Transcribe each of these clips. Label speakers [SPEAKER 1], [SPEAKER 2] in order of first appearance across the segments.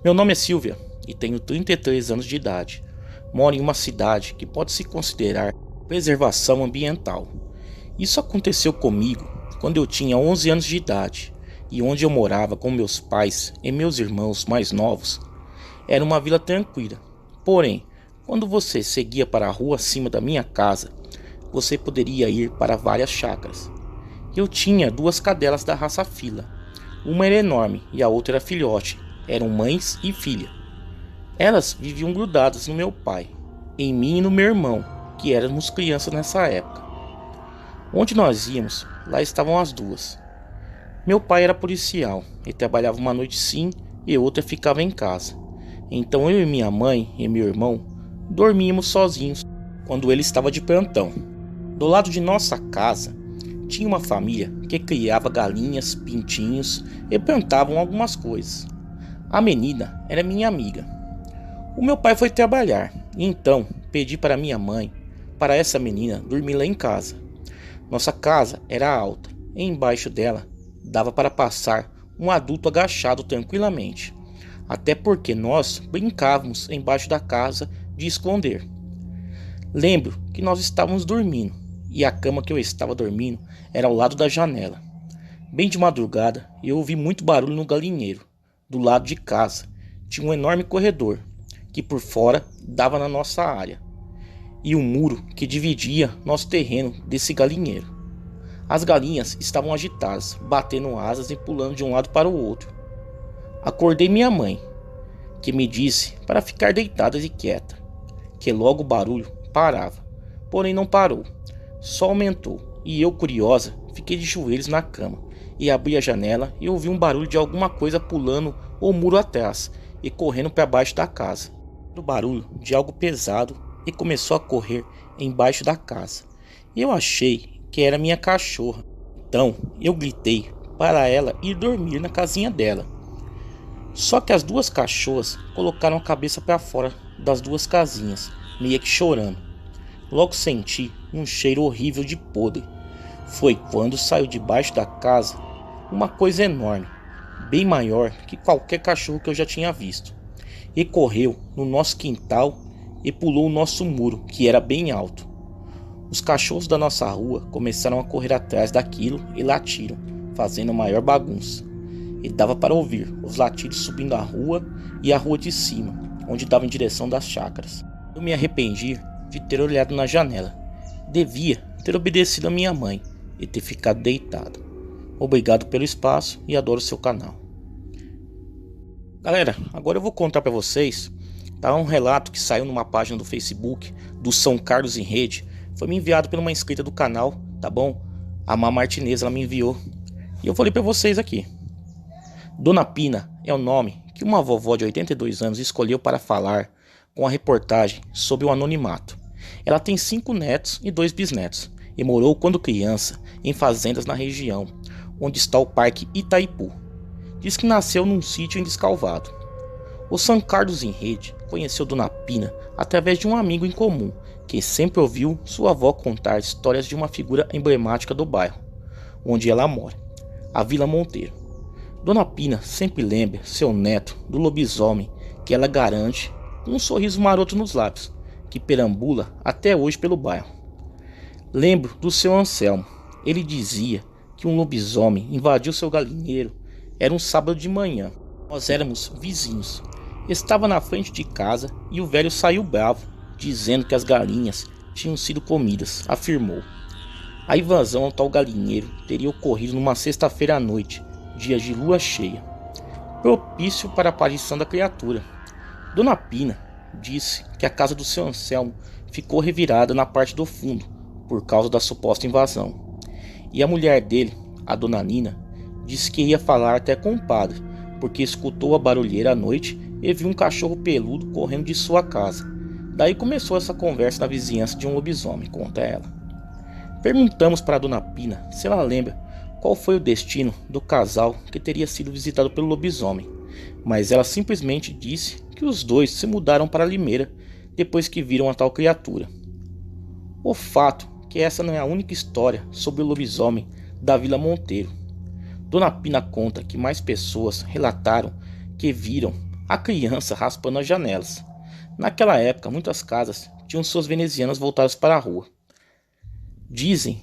[SPEAKER 1] Meu nome é Silvia e tenho 33 anos de idade. Moro em uma cidade que pode se considerar preservação ambiental. Isso aconteceu comigo quando eu tinha 11 anos de idade e onde eu morava com meus pais e meus irmãos mais novos era uma vila tranquila. Porém, quando você seguia para a rua acima da minha casa, você poderia ir para várias chácaras. Eu tinha duas cadelas da raça fila. Uma era enorme e a outra era filhote. Eram mães e filha. Elas viviam grudadas no meu pai, em mim e no meu irmão, que éramos crianças nessa época. Onde nós íamos, lá estavam as duas. Meu pai era policial e trabalhava uma noite sim e outra ficava em casa. Então eu e minha mãe e meu irmão dormíamos sozinhos quando ele estava de plantão. Do lado de nossa casa tinha uma família que criava galinhas, pintinhos e plantavam algumas coisas. A menina era minha amiga. O meu pai foi trabalhar e então pedi para minha mãe para essa menina dormir lá em casa. Nossa casa era alta e embaixo dela dava para passar um adulto agachado tranquilamente, até porque nós brincávamos embaixo da casa de esconder. Lembro que nós estávamos dormindo e a cama que eu estava dormindo era ao lado da janela. Bem de madrugada eu ouvi muito barulho no galinheiro. Do lado de casa tinha um enorme corredor que por fora dava na nossa área e um muro que dividia nosso terreno desse galinheiro. As galinhas estavam agitadas, batendo asas e pulando de um lado para o outro. Acordei minha mãe, que me disse para ficar deitada e quieta, que logo o barulho parava, porém não parou, só aumentou, e eu, curiosa, fiquei de joelhos na cama e abri a janela e ouvi um barulho de alguma coisa pulando o muro atrás e correndo para baixo da casa. O barulho de algo pesado e começou a correr embaixo da casa. Eu achei que era minha cachorra, então eu gritei para ela ir dormir na casinha dela. Só que as duas cachorras colocaram a cabeça para fora das duas casinhas, meio que chorando. Logo senti um cheiro horrível de podre. Foi quando saiu debaixo da casa uma coisa enorme, bem maior que qualquer cachorro que eu já tinha visto, e correu no nosso quintal e pulou o nosso muro, que era bem alto. Os cachorros da nossa rua começaram a correr atrás daquilo e latiram, fazendo a maior bagunça. E dava para ouvir os latidos subindo a rua e a rua de cima, onde dava em direção das chácaras. Eu me arrependi de ter olhado na janela. Devia ter obedecido a minha mãe e ter ficado deitado. Obrigado pelo espaço e adoro seu canal. Galera, agora eu vou contar para vocês um relato que saiu numa página do Facebook do São Carlos em Rede. Foi me enviado por uma inscrita do canal, tá bom? A Má Martinez, ela me enviou e eu vou ler para vocês aqui. Dona Pina é o nome que uma vovó de 82 anos escolheu para falar com a reportagem sobre o anonimato. Ela tem 5 netos e 2 bisnetos e morou quando criança em fazendas na região onde está o Parque Itaipu. Diz que nasceu num sítio em Descalvado. O São Carlos em Rede conheceu Dona Pina através de um amigo em comum que sempre ouviu sua avó contar histórias de uma figura emblemática do bairro onde ela mora, a Vila Monteiro. Dona Pina sempre lembra seu neto do lobisomem que ela garante com um sorriso maroto nos lábios, que perambula até hoje pelo bairro. Lembro do seu Anselmo. Ele dizia que um lobisomem invadiu seu galinheiro. Era um sábado de manhã. Nós éramos vizinhos. Estava na frente de casa e o velho saiu bravo, dizendo que as galinhas tinham sido comidas, afirmou. A invasão ao tal galinheiro teria ocorrido numa sexta-feira à noite, dia de lua cheia, propício para a aparição da criatura. Dona Pina disse que a casa do seu Anselmo ficou revirada na parte do fundo por causa da suposta invasão. E a mulher dele, a Dona Nina, disse que ia falar até com o padre, porque escutou a barulheira à noite e viu um cachorro peludo correndo de sua casa. Daí começou essa conversa na vizinhança de um lobisomem, conta ela. Perguntamos para a Dona Pina se ela lembra qual foi o destino do casal que teria sido visitado pelo lobisomem, mas ela simplesmente disse que os dois se mudaram para Limeira depois que viram a tal criatura. O fato é que essa não é a única história sobre o lobisomem da Vila Monteiro. Dona Pina conta que mais pessoas relataram que viram a criança raspando as janelas. Naquela época, muitas casas tinham suas venezianas voltadas para a rua. Dizem,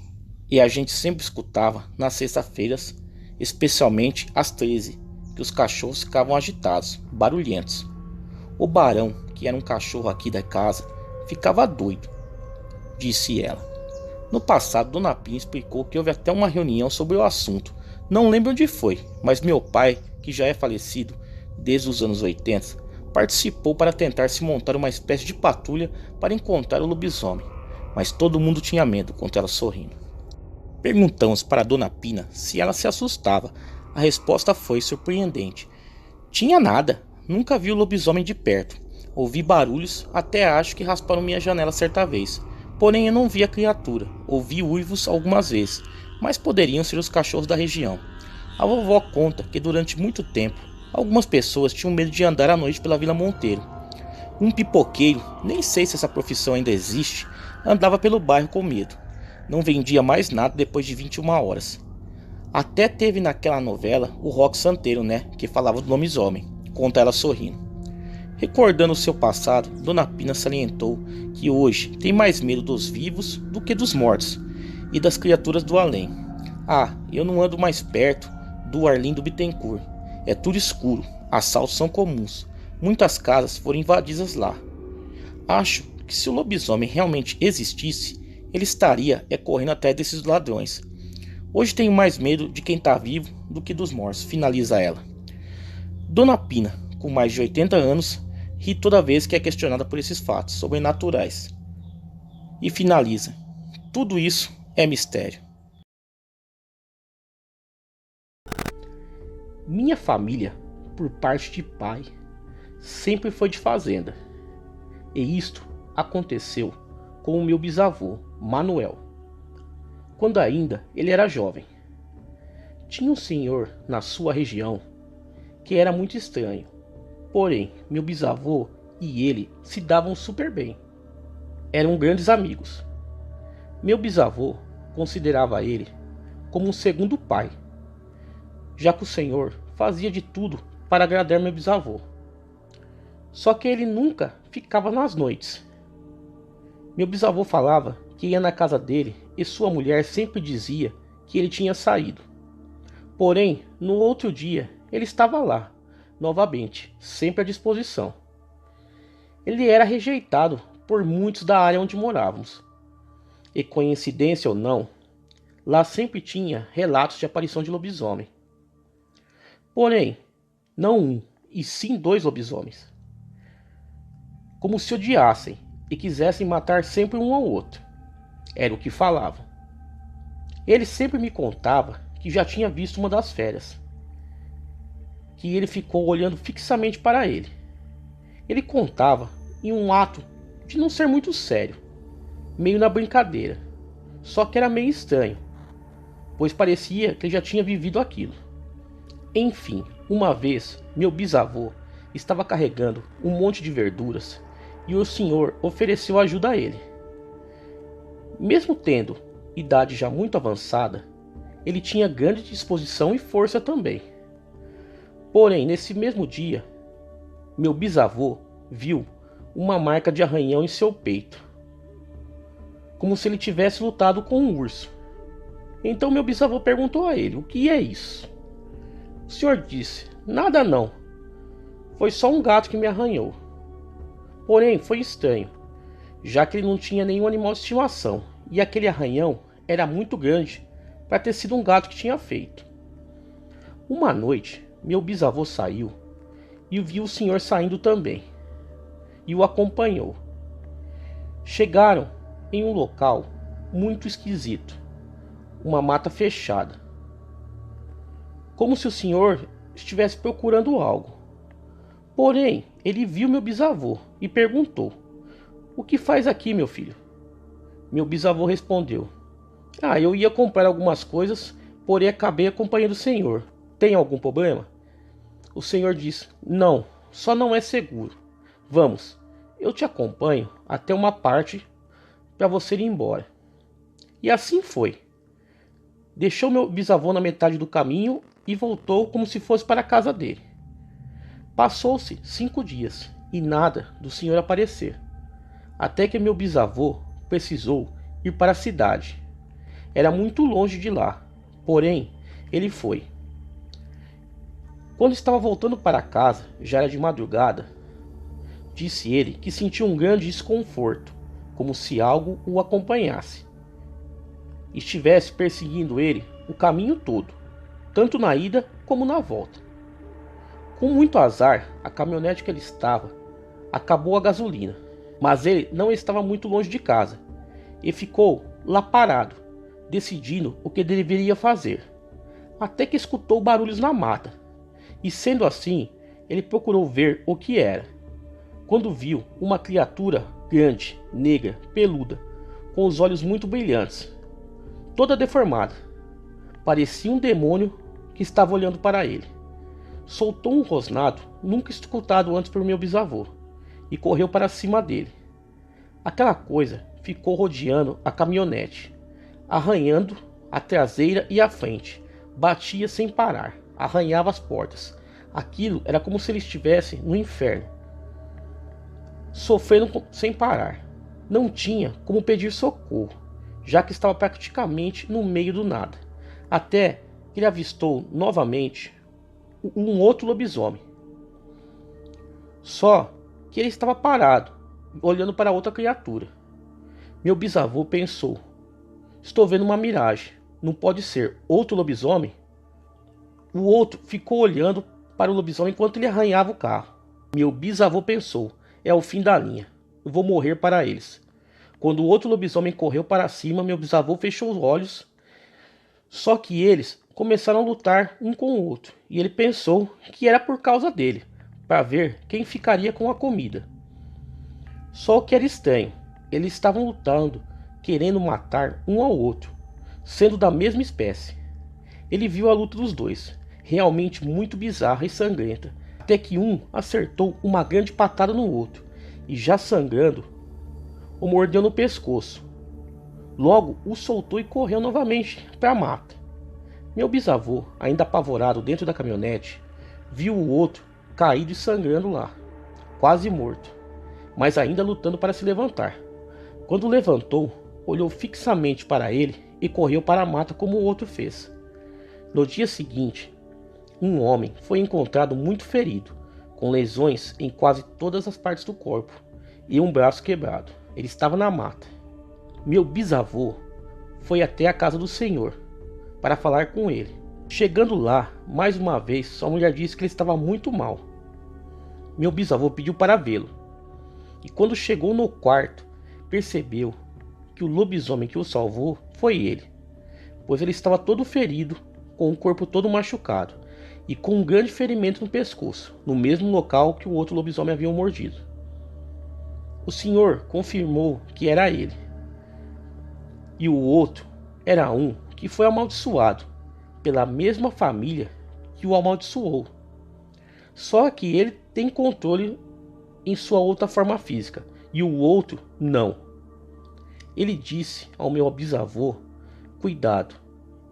[SPEAKER 1] e a gente sempre escutava nas sextas-feiras, especialmente às 13, que os cachorros ficavam agitados, barulhentos. O Barão, que era um cachorro aqui da casa, ficava doido, disse ela. No passado, Dona Pina explicou que houve até uma reunião sobre o assunto. Não lembro onde foi, mas meu pai, que já é falecido desde os anos 80, participou para tentar se montar uma espécie de patrulha para encontrar o lobisomem. Mas todo mundo tinha medo, contou ela sorrindo. Perguntamos para Dona Pina se ela se assustava. A resposta foi surpreendente. Tinha nada, nunca vi o lobisomem de perto. Ouvi barulhos, até acho que rasparam minha janela certa vez. Porém eu não vi a criatura, ouvi uivos algumas vezes, mas poderiam ser os cachorros da região. A vovó conta que durante muito tempo, algumas pessoas tinham medo de andar à noite pela Vila Monteiro. Um pipoqueiro, nem sei se essa profissão ainda existe, andava pelo bairro com medo. Não vendia mais nada depois de 21 horas. Até teve naquela novela o Roque Santeiro, né, que falava do lobisomem, conta ela sorrindo. Recordando o seu passado, Dona Pina salientou que hoje tem mais medo dos vivos do que dos mortos e das criaturas do além. Ah, eu não ando mais perto do Arlindo Bittencourt. É tudo escuro, assaltos são comuns. Muitas casas foram invadidas lá. Acho que se o lobisomem realmente existisse, ele estaria correndo atrás desses ladrões. Hoje tenho mais medo de quem está vivo do que dos mortos, finaliza ela. Dona Pina, com mais de 80 anos, ri toda vez que é questionada por esses fatos sobrenaturais. E finaliza: tudo isso é mistério. Minha família, por parte de pai, sempre foi de fazenda. E isto aconteceu com o meu bisavô, Manuel, quando ainda ele era jovem. Tinha um senhor na sua região que era muito estranho. Porém, meu bisavô e ele se davam super bem. Eram grandes amigos. Meu bisavô considerava ele como um segundo pai, já que o senhor fazia de tudo para agradar meu bisavô. Só que ele nunca ficava nas noites. Meu bisavô falava que ia na casa dele e sua mulher sempre dizia que ele tinha saído. Porém, no outro dia, ele estava lá, novamente, sempre à disposição. Ele era rejeitado por muitos da área onde morávamos. E coincidência ou não, lá sempre tinha relatos de aparição de lobisomem. Porém, não um, e sim 2 lobisomens. Como se odiassem e quisessem matar sempre um ao outro. Era o que falavam. Ele sempre me contava que já tinha visto uma das feras, que ele ficou olhando fixamente para ele. Ele contava em um ato de não ser muito sério, meio na brincadeira, só que era meio estranho, pois parecia que ele já tinha vivido aquilo. Enfim, uma vez meu bisavô estava carregando um monte de verduras e o senhor ofereceu ajuda a ele. Mesmo tendo idade já muito avançada, ele tinha grande disposição e força também. Porém, nesse mesmo dia, meu bisavô viu uma marca de arranhão em seu peito, como se ele tivesse lutado com um urso. Então meu bisavô perguntou a ele: o que é isso? O senhor disse: nada não, foi só um gato que me arranhou. Porém, foi estranho, já que ele não tinha nenhum animal de estimação, e aquele arranhão era muito grande para ter sido um gato que tinha feito. Uma noite, meu bisavô saiu e viu o senhor saindo também, e o acompanhou. Chegaram em um local muito esquisito, uma mata fechada, como se o senhor estivesse procurando algo. Porém, ele viu meu bisavô e perguntou: o que faz aqui, meu filho? Meu bisavô respondeu: eu ia comprar algumas coisas, porém acabei acompanhando o senhor. Tem algum problema? O senhor disse: não, só não é seguro. Vamos, eu te acompanho até uma parte para você ir embora. E assim foi. Deixou meu bisavô na metade do caminho e voltou como se fosse para a casa dele. Passou-se 5 dias e nada do senhor aparecer, até que meu bisavô precisou ir para a cidade. Era muito longe de lá, porém ele foi. Quando estava voltando para casa, já era de madrugada, disse ele que sentiu um grande desconforto, como se algo o acompanhasse. Estivesse perseguindo ele o caminho todo, tanto na ida como na volta. Com muito azar, a caminhonete que ele estava acabou a gasolina, mas ele não estava muito longe de casa e ficou lá parado, decidindo o que deveria fazer, até que escutou barulhos na mata, e sendo assim, ele procurou ver o que era. Quando viu uma criatura grande, negra, peluda, com os olhos muito brilhantes, toda deformada, parecia um demônio que estava olhando para ele. Soltou um rosnado nunca escutado antes por meu bisavô e correu para cima dele. Aquela coisa ficou rodeando a caminhonete, arranhando a traseira e a frente, batia sem parar, arranhava as portas. Aquilo era como se ele estivesse no inferno, sofrendo sem parar. Não tinha como pedir socorro, já que estava praticamente no meio do nada, até que ele avistou novamente um outro lobisomem. Só que ele estava parado, olhando para outra criatura. Meu bisavô pensou: estou vendo uma miragem, não pode ser outro lobisomem? O outro ficou olhando para o lobisomem enquanto ele arranhava o carro. Meu bisavô pensou: é o fim da linha, eu vou morrer para eles. Quando o outro lobisomem correu para cima, meu bisavô fechou os olhos. Só que eles começaram a lutar um com o outro, e ele pensou que era por causa dele, para ver quem ficaria com a comida. Só que era estranho, eles estavam lutando, querendo matar um ao outro, sendo da mesma espécie. Ele viu a luta dos dois, realmente muito bizarra e sangrenta, até que um acertou uma grande patada no outro, e já sangrando, o mordeu no pescoço. Logo o soltou e correu novamente para a mata. Meu bisavô, ainda apavorado dentro da caminhonete, viu o outro caído e sangrando lá, quase morto, mas ainda lutando para se levantar. Quando levantou, olhou fixamente para ele e correu para a mata como o outro fez. No dia seguinte, um homem foi encontrado muito ferido, com lesões em quase todas as partes do corpo e um braço quebrado. Ele estava na mata. Meu bisavô foi até a casa do senhor para falar com ele. Chegando lá, mais uma vez, sua mulher disse que ele estava muito mal. Meu bisavô pediu para vê-lo, e quando chegou no quarto, percebeu que o lobisomem que o salvou foi ele, pois ele estava todo ferido, com o corpo todo machucado e com um grande ferimento no pescoço, no mesmo local que o outro lobisomem havia mordido. O senhor confirmou que era ele, e o outro era um que foi amaldiçoado pela mesma família que o amaldiçoou. Só que ele tem controle em sua outra forma física e o outro não. Ele disse ao meu bisavô: cuidado,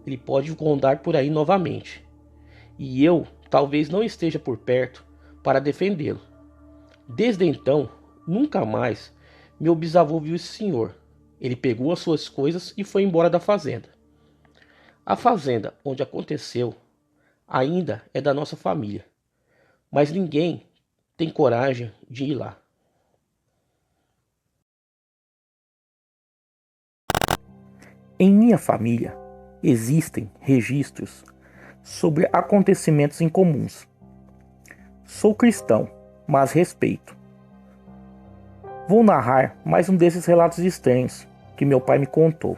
[SPEAKER 1] ele pode rondar por aí novamente, e eu talvez não esteja por perto para defendê-lo. Desde então, nunca mais meu bisavô viu esse senhor. Ele pegou as suas coisas e foi embora da fazenda. A fazenda onde aconteceu ainda é da nossa família, mas ninguém tem coragem de ir lá. Em minha família existem registros sobre acontecimentos incomuns. Sou cristão, mas respeito. Vou narrar mais um desses relatos estranhos que meu pai me contou.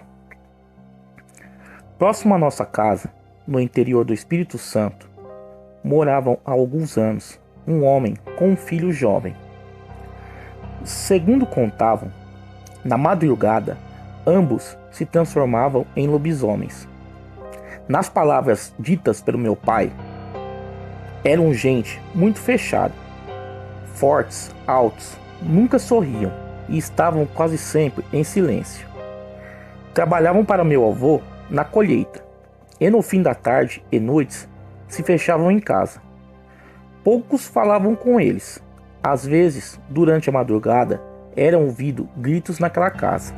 [SPEAKER 1] Próximo à nossa casa, no interior do Espírito Santo, moravam há alguns anos um homem com um filho jovem. Segundo contavam, na madrugada, ambos se transformavam em lobisomens. Nas palavras ditas pelo meu pai, eram gente muito fechada, fortes, altos, nunca sorriam e estavam quase sempre em silêncio. Trabalhavam para meu avô na colheita, e no fim da tarde e noites se fechavam em casa. Poucos falavam com eles. Às vezes, durante a madrugada, eram ouvidos gritos naquela casa.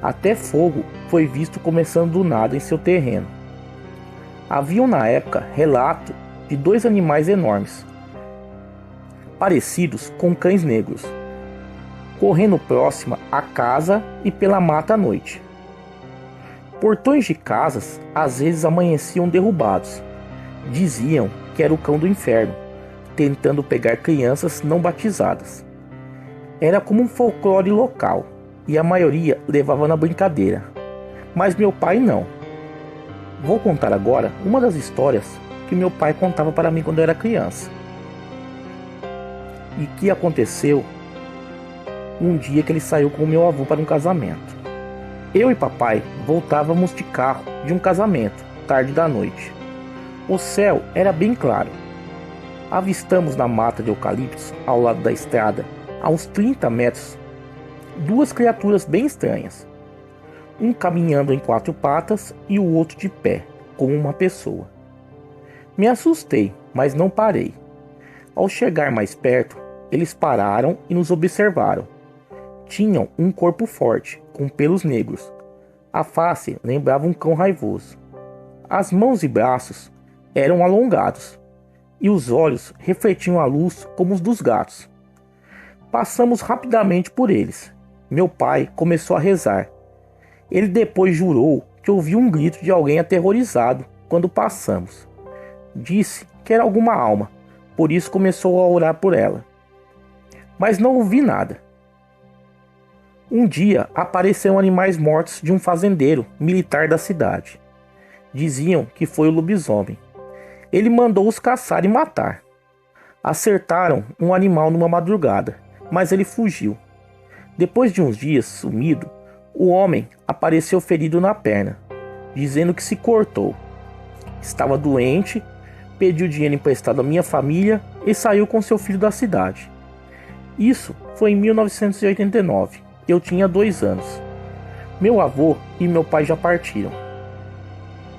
[SPEAKER 1] Até fogo foi visto começando do nada em seu terreno. Haviam na época relato de 2 animais enormes, parecidos com cães negros, correndo próxima à casa e pela mata à noite. Portões de casas às vezes amanheciam derrubados. Diziam que era o cão do inferno, tentando pegar crianças não batizadas. Era como um folclore local, e a maioria levava na brincadeira. Mas meu pai não. Vou contar agora uma das histórias que meu pai contava para mim quando eu era criança. E que aconteceu um dia que ele saiu com o meu avô para um casamento. Eu e papai voltávamos de carro de um casamento, tarde da noite. O céu era bem claro. Avistamos na mata de eucaliptos, ao lado da estrada, a uns 30 metros, 2 criaturas bem estranhas. Um caminhando em 4 patas e o outro de pé, como uma pessoa. Me assustei, mas não parei. Ao chegar mais perto, eles pararam e nos observaram. Tinham um corpo forte, com pelos negros. A face lembrava um cão raivoso. As mãos e braços eram alongados, e os olhos refletiam a luz como os dos gatos. Passamos rapidamente por eles. Meu pai começou a rezar. Ele depois jurou que ouviu um grito de alguém aterrorizado quando passamos. Disse que era alguma alma, por isso começou a orar por ela. Mas não ouvi nada. Um dia apareceram animais mortos de um fazendeiro militar da cidade. Diziam que foi o lobisomem. Ele mandou-os caçar e matar. Acertaram um animal numa madrugada, mas ele fugiu. Depois de uns dias sumido, o homem apareceu ferido na perna, dizendo que se cortou. Estava doente, pediu dinheiro emprestado à minha família e saiu com seu filho da cidade. Isso foi em 1989. Eu tinha 2 anos. Meu avô e meu pai já partiram.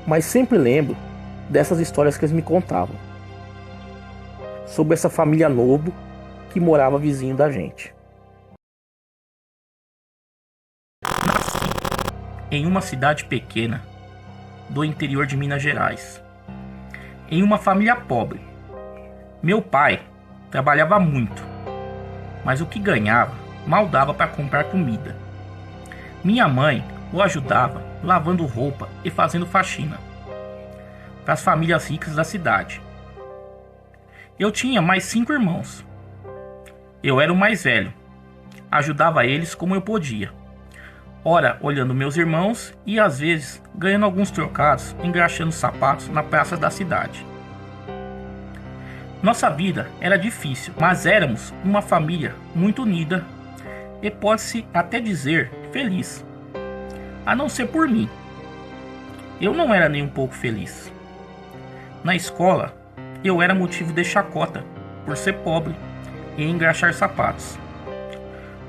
[SPEAKER 1] Mas sempre lembro dessas histórias que eles me contavam. Sobre essa família Lobo que morava vizinho da gente. Nasci em uma cidade pequena do interior de Minas Gerais. Em uma família pobre. Meu pai trabalhava muito, mas o que ganhava mal dava para comprar comida. Minha mãe o ajudava lavando roupa e fazendo faxina para as famílias ricas da cidade. Eu tinha mais 5 irmãos. Eu era o mais velho. Ajudava eles como eu podia. Ora olhando meus irmãos e às vezes ganhando alguns trocados engraxando sapatos na praça da cidade. Nossa vida era difícil, mas éramos uma família muito unida e pode-se até dizer feliz. A não ser por mim. Eu não era nem um pouco feliz. Na escola, eu era motivo de chacota por ser pobre e engraxar sapatos.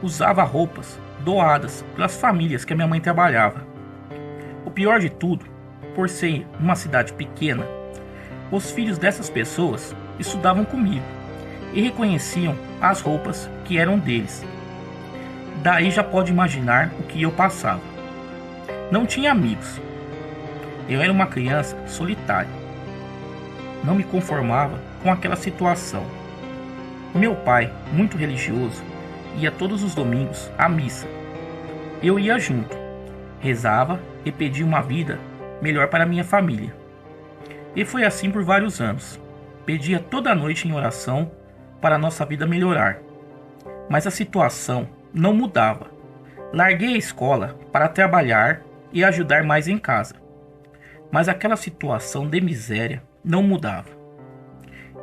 [SPEAKER 1] Usava roupas doadas pelas famílias que a minha mãe trabalhava. O pior de tudo, por ser uma cidade pequena, os filhos dessas pessoas estudavam comigo e reconheciam as roupas que eram deles. Daí já pode imaginar o que eu passava. Não tinha amigos. Eu era uma criança solitária. Não me conformava com aquela situação. Meu pai, muito religioso, ia todos os domingos à missa. Eu ia junto, rezava e pedia uma vida melhor para minha família. E foi assim por vários anos. Pedia toda noite em oração para a nossa vida melhorar. Mas a situação não mudava. Larguei a escola para trabalhar e ajudar mais em casa. Mas aquela situação de miséria não mudava.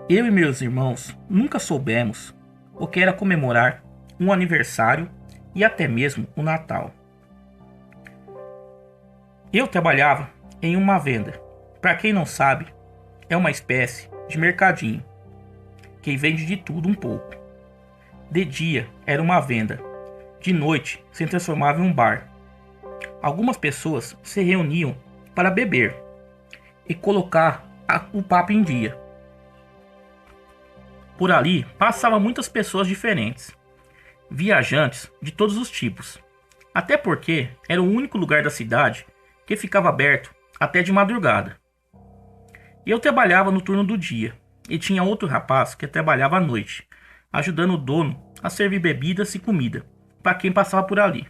[SPEAKER 1] Eu e meus irmãos nunca soubemos o que era comemorar um aniversário e até mesmo o Natal. Eu trabalhava em uma venda. Para quem não sabe, é uma espécie de mercadinho que vende de tudo um pouco. De dia era uma venda, de noite se transformava em um bar. Algumas pessoas se reuniam para beber. e colocar o papo em dia. Por ali passavam muitas pessoas diferentes, viajantes de todos os tipos, até porque era o único lugar da cidade que ficava aberto até de madrugada. Eu trabalhava no turno do dia e tinha outro rapaz que trabalhava à noite, ajudando o dono a servir bebidas e comida para quem passava por ali.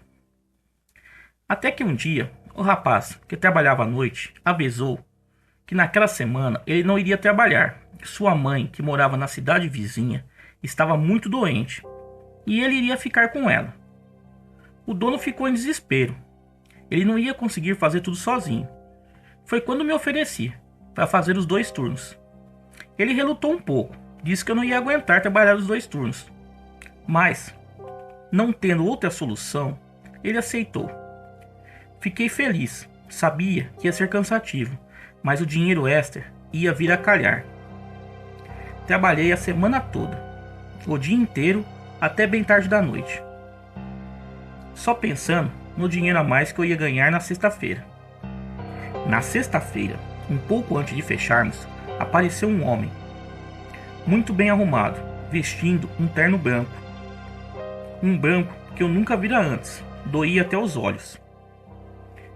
[SPEAKER 1] Até que um dia, o rapaz que trabalhava à noite avisou que naquela semana ele não iria trabalhar. Sua mãe, que morava na cidade vizinha, estava muito doente e ele iria ficar com ela. O dono ficou em desespero. Ele não ia conseguir fazer tudo sozinho. Foi quando me ofereci para fazer os 2 turnos. Ele relutou um pouco, disse que eu não ia aguentar trabalhar os 2 turnos. Mas, não tendo outra solução, ele aceitou. Fiquei feliz, sabia que ia ser cansativo, mas o dinheiro extra ia vir a calhar. Trabalhei a semana toda, o dia inteiro até bem tarde da noite, só pensando no dinheiro a mais que eu ia ganhar na sexta-feira. Na sexta-feira, um pouco antes de fecharmos, apareceu um homem, muito bem arrumado, vestindo um terno branco. Um branco que eu nunca vira antes, doía até os olhos.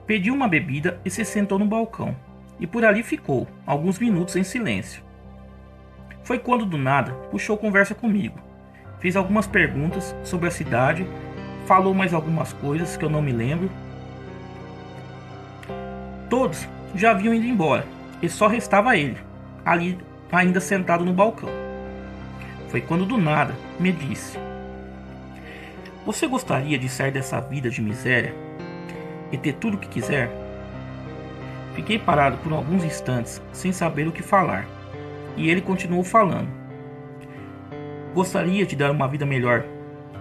[SPEAKER 1] Pediu uma bebida e se sentou no balcão, e por ali ficou, alguns minutos em silêncio. Foi quando do nada puxou conversa comigo, fez algumas perguntas sobre a cidade, falou mais algumas coisas que eu não me lembro. Todos já haviam ido embora, e só restava ele, ali ainda sentado no balcão. Foi quando do nada me disse: "Você gostaria de sair dessa vida de miséria e ter tudo o que quiser?" Fiquei parado por alguns instantes sem saber o que falar, e ele continuou falando: "Gostaria de dar uma vida melhor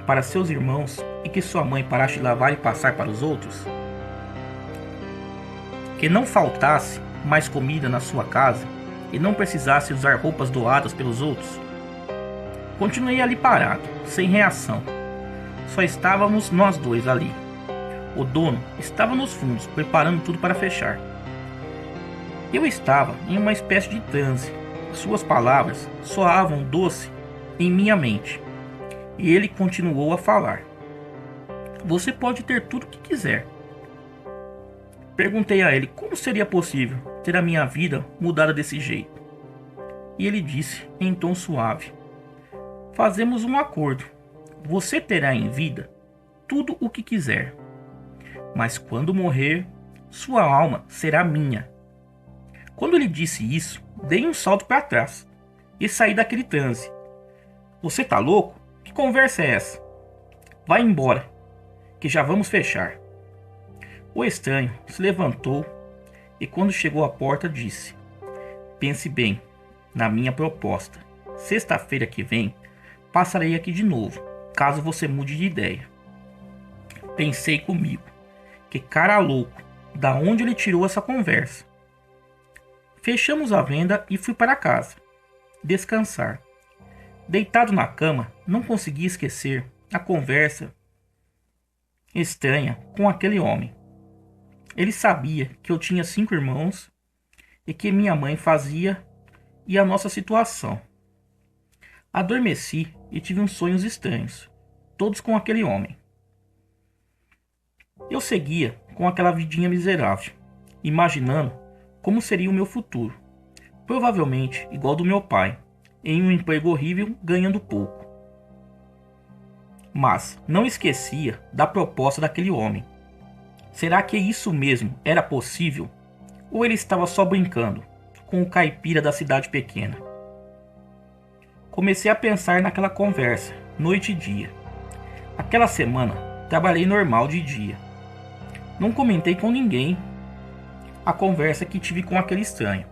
[SPEAKER 1] para seus irmãos e que sua mãe parasse de lavar e passar para os outros? Que não faltasse mais comida na sua casa e não precisasse usar roupas doadas pelos outros?" Continuei ali parado, sem reação. Só estávamos nós dois ali. O dono estava nos fundos, preparando tudo para fechar. Eu estava em uma espécie de transe. Suas palavras soavam doce em minha mente. E ele continuou a falar: "Você pode ter tudo o que quiser." Perguntei a ele como seria possível ter a minha vida mudada desse jeito. E ele disse em tom suave: "Fazemos um acordo. Você terá em vida tudo o que quiser. Mas quando morrer, sua alma será minha." Quando ele disse isso, dei um salto para trás e saí daquele transe. "Você tá louco? Que conversa é essa? Vai embora, que já vamos fechar." O estranho se levantou e quando chegou à porta disse: "Pense bem na minha proposta. Sexta-feira que vem passarei aqui de novo, caso você mude de ideia." Pensei comigo: que cara louco, da onde ele tirou essa conversa? Fechamos a venda e fui para casa, descansar. Deitado na cama, não conseguia esquecer a conversa estranha com aquele homem. Ele sabia que eu tinha 5 irmãos e que minha mãe fazia e a nossa situação. Adormeci e tive uns sonhos estranhos, todos com aquele homem. Eu seguia com aquela vidinha miserável, imaginando como seria o meu futuro, provavelmente igual ao do meu pai, em um emprego horrível, ganhando pouco. Mas não esquecia da proposta daquele homem. Será que isso mesmo era possível? Ou ele estava só brincando com o caipira da cidade pequena? Comecei a pensar naquela conversa, noite e dia. Aquela semana, trabalhei normal de dia. Não comentei com ninguém a conversa que tive com aquele estranho.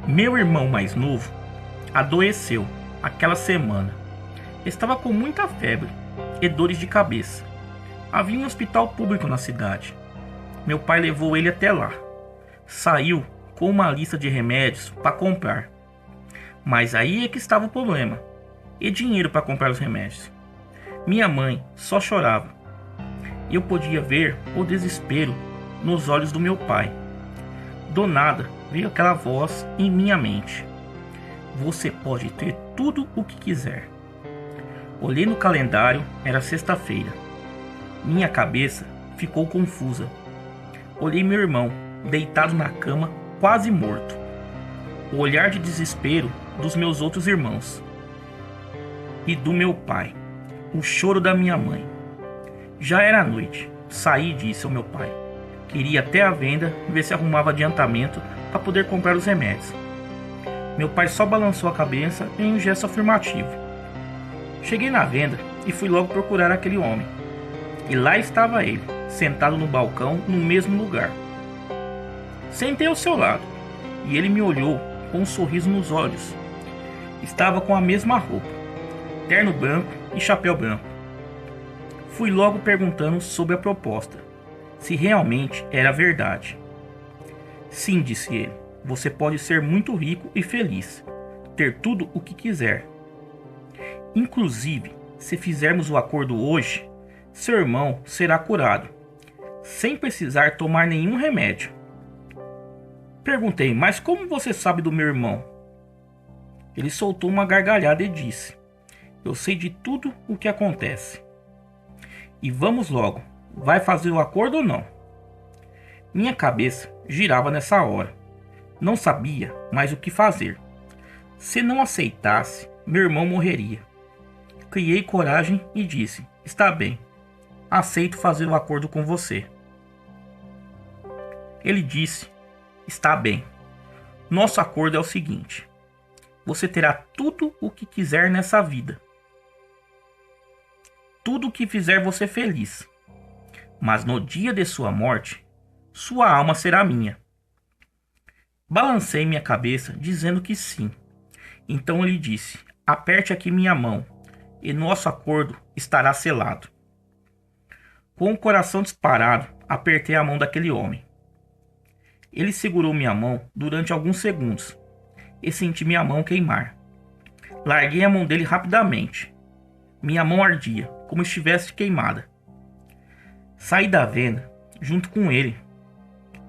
[SPEAKER 1] Meu irmão mais novo adoeceu aquela semana. Estava com muita febre e dores de cabeça. Havia um hospital público na cidade. Meu pai levou ele até lá. Saiu com uma lista de remédios para comprar. Mas aí é que estava o problema. E dinheiro para comprar os remédios? Minha mãe só chorava. Eu podia ver o desespero nos olhos do meu pai. Do nada veio aquela voz em minha mente: você pode ter tudo o que quiser. Olhei no calendário, era sexta-feira. Minha cabeça ficou confusa. Olhei meu irmão, deitado na cama, quase morto. O olhar de desespero dos meus outros irmãos. E do meu pai. O choro da minha mãe. Já era noite. Saí e disse ao meu pai que iria até a venda ver se arrumava adiantamento para poder comprar os remédios. Meu pai só balançou a cabeça em um gesto afirmativo. Cheguei na venda e fui logo procurar aquele homem. E lá estava ele, sentado no balcão, no mesmo lugar. Sentei ao seu lado e ele me olhou com um sorriso nos olhos. Estava com a mesma roupa, terno branco e chapéu branco. Fui logo perguntando sobre a proposta, se realmente era verdade. Sim, disse ele, você pode ser muito rico e feliz, ter tudo o que quiser. Inclusive, se fizermos o acordo hoje, seu irmão será curado, sem precisar tomar nenhum remédio. Perguntei, mas como você sabe do meu irmão? Ele soltou uma gargalhada e disse, eu sei de tudo o que acontece. E vamos logo, vai fazer o acordo ou não? Minha cabeça girava nessa hora. Não sabia mais o que fazer. Se não aceitasse, meu irmão morreria. Criei coragem e disse, está bem, aceito fazer o acordo com você. Ele disse, está bem, nosso acordo é o seguinte, você terá tudo o que quiser nessa vida. Tudo o que fizer você feliz. Mas no dia de sua morte, sua alma será minha. Balancei minha cabeça dizendo que sim. Então ele disse, aperte aqui minha mão e nosso acordo estará selado. Com o coração disparado, apertei a mão daquele homem. Ele segurou minha mão durante alguns segundos e senti minha mão queimar. Larguei a mão dele rapidamente. Minha mão ardia, como estivesse queimada. Saí da venda junto com ele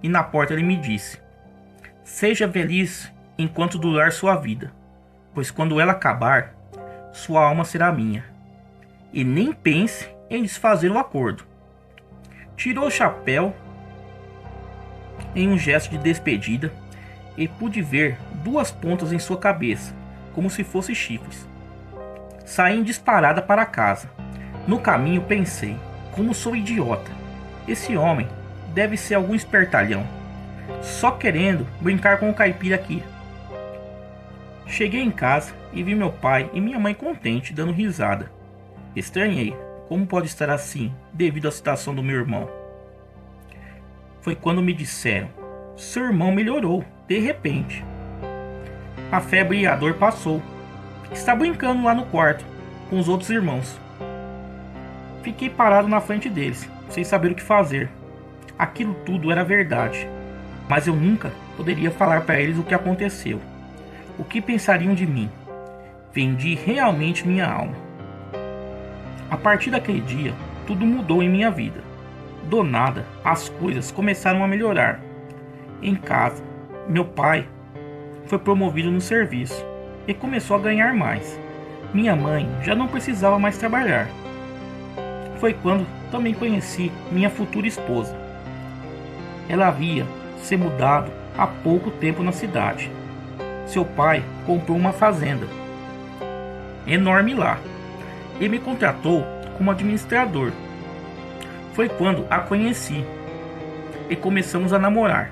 [SPEAKER 1] e na porta ele me disse, seja feliz enquanto durar sua vida, pois quando ela acabar, sua alma será minha. E nem pense em desfazer o acordo. Tirou o chapéu em um gesto de despedida e pude ver duas pontas em sua cabeça, como se fossem chifres. Saí em disparada para casa. No caminho pensei, como sou idiota. Esse homem deve ser algum espertalhão, só querendo brincar com o caipira aqui. Cheguei em casa e vi meu pai e minha mãe contentes dando risada. Estranhei, como pode estar assim devido à situação do meu irmão. Foi quando me disseram, seu irmão melhorou, de repente. A febre e a dor passou. Está brincando lá no quarto, com os outros irmãos. Fiquei parado na frente deles, sem saber o que fazer. Aquilo tudo era verdade, mas eu nunca poderia falar para eles o que aconteceu. O que pensariam de mim? Vendi realmente minha alma. A partir daquele dia, tudo mudou em minha vida. Do nada, as coisas começaram a melhorar. Em casa, meu pai foi promovido no serviço e começou a ganhar mais. Minha mãe já não precisava mais trabalhar. Foi quando também conheci minha futura esposa. Ela havia se mudado há pouco tempo na cidade. Seu pai comprou uma fazenda enorme lá e me contratou como administrador. Foi quando a conheci e começamos a namorar.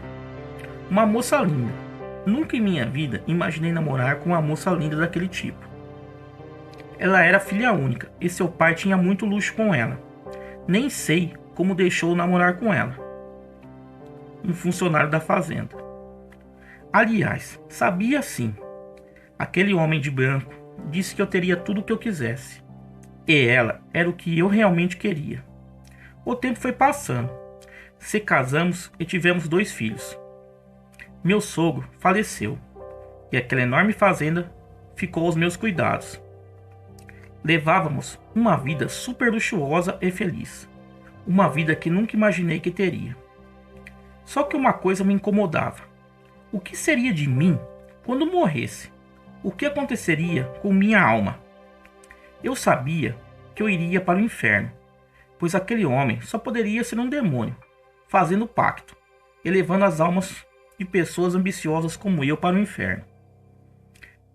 [SPEAKER 1] Uma moça linda. Nunca em minha vida imaginei namorar com uma moça linda daquele tipo. Ela era filha única e seu pai tinha muito luxo com ela. Nem sei como deixou namorar com ela. Um funcionário da fazenda. Aliás, sabia sim. Aquele homem de branco disse que eu teria tudo o que eu quisesse. E ela era o que eu realmente queria. O tempo foi passando. Se casamos e tivemos 2 filhos. Meu sogro faleceu e aquela enorme fazenda ficou aos meus cuidados. Levávamos uma vida super luxuosa e feliz. Uma vida que nunca imaginei que teria. Só que uma coisa me incomodava. O que seria de mim quando morresse? O que aconteceria com minha alma? Eu sabia que eu iria para o inferno, pois aquele homem só poderia ser um demônio, fazendo pacto, elevando as almas de pessoas ambiciosas como eu para o inferno.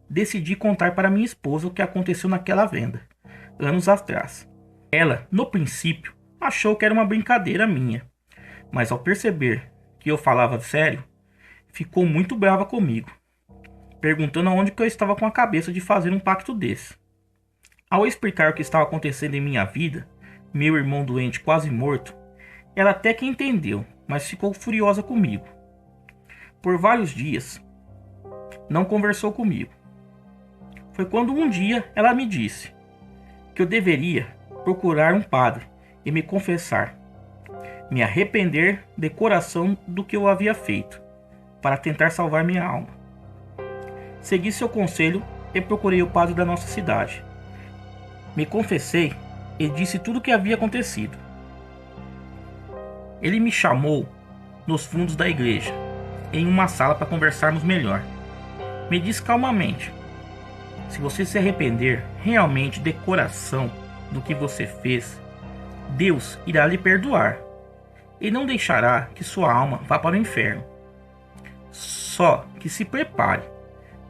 [SPEAKER 1] Decidi contar para minha esposa o que aconteceu naquela venda, anos atrás. Ela, no princípio, achou que era uma brincadeira minha, mas ao perceber que eu falava sério, ficou muito brava comigo, perguntando aonde que eu estava com a cabeça de fazer um pacto desse. Ao explicar o que estava acontecendo em minha vida, meu irmão doente quase morto, ela até que entendeu, mas ficou furiosa comigo. Por vários dias, não conversou comigo. Foi quando um dia ela me disse que eu deveria procurar um padre e me confessar, me arrepender de coração do que eu havia feito, para tentar salvar minha alma. Segui seu conselho e procurei o padre da nossa cidade. Me confessei e disse tudo o que havia acontecido. Ele me chamou nos fundos da igreja, em uma sala para conversarmos melhor. Me disse calmamente: se você se arrepender realmente de coração do que você fez, Deus irá lhe perdoar e não deixará que sua alma vá para o inferno. Só que se prepare,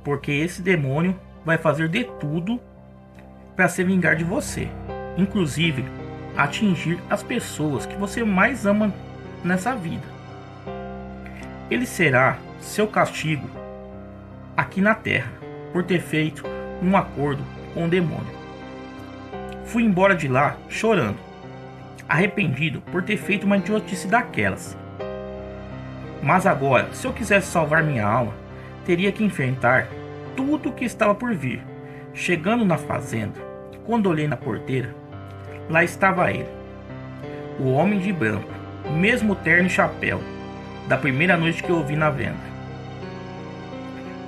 [SPEAKER 1] porque esse demônio vai fazer de tudo para se vingar de você, inclusive atingir as pessoas que você mais ama nessa vida. Ele será seu castigo aqui na terra por ter feito um acordo com o demônio. Fui embora de lá chorando, arrependido por ter feito uma idiotice daquelas. Mas agora, se eu quisesse salvar minha alma, teria que enfrentar tudo o que estava por vir. Chegando na fazenda, quando olhei na porteira, lá estava ele, o homem de branco, mesmo terno e chapéu, da primeira noite que eu o vi na venda.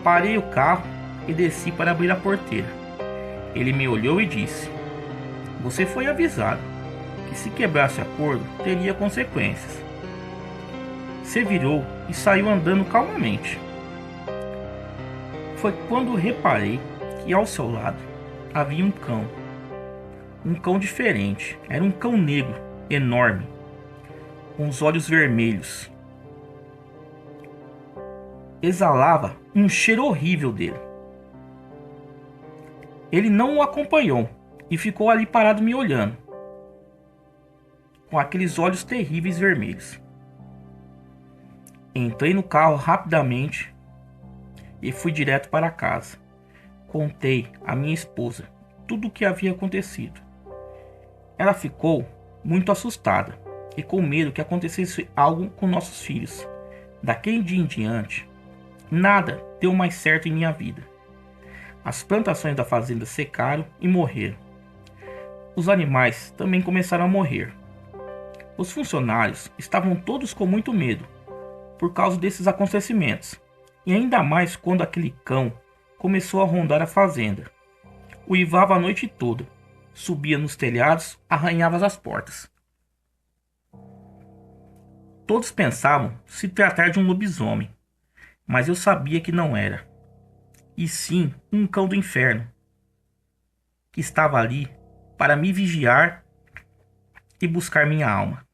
[SPEAKER 1] Parei o carro e desci para abrir a porteira. Ele me olhou e disse: você foi avisado que se quebrasse acordo teria consequências. Se virou e saiu andando calmamente. Foi quando reparei que ao seu lado havia um cão. Um cão diferente. Era um cão negro, enorme, com os olhos vermelhos. Exalava um cheiro horrível dele. Ele não o acompanhou e ficou ali parado me olhando, com aqueles olhos terríveis vermelhos. Entrei no carro rapidamente e fui direto para casa. Contei à minha esposa tudo o que havia acontecido. Ela ficou muito assustada e com medo que acontecesse algo com nossos filhos. Daquele dia em diante, nada deu mais certo em minha vida. As plantações da fazenda secaram e morreram. Os animais também começaram a morrer. Os funcionários estavam todos com muito medo por causa desses acontecimentos, e ainda mais quando aquele cão começou a rondar a fazenda. Uivava a noite toda, subia nos telhados, arranhava as portas. Todos pensavam se tratar de um lobisomem, mas eu sabia que não era, e sim um cão do inferno, que estava ali para me vigiar e buscar minha alma.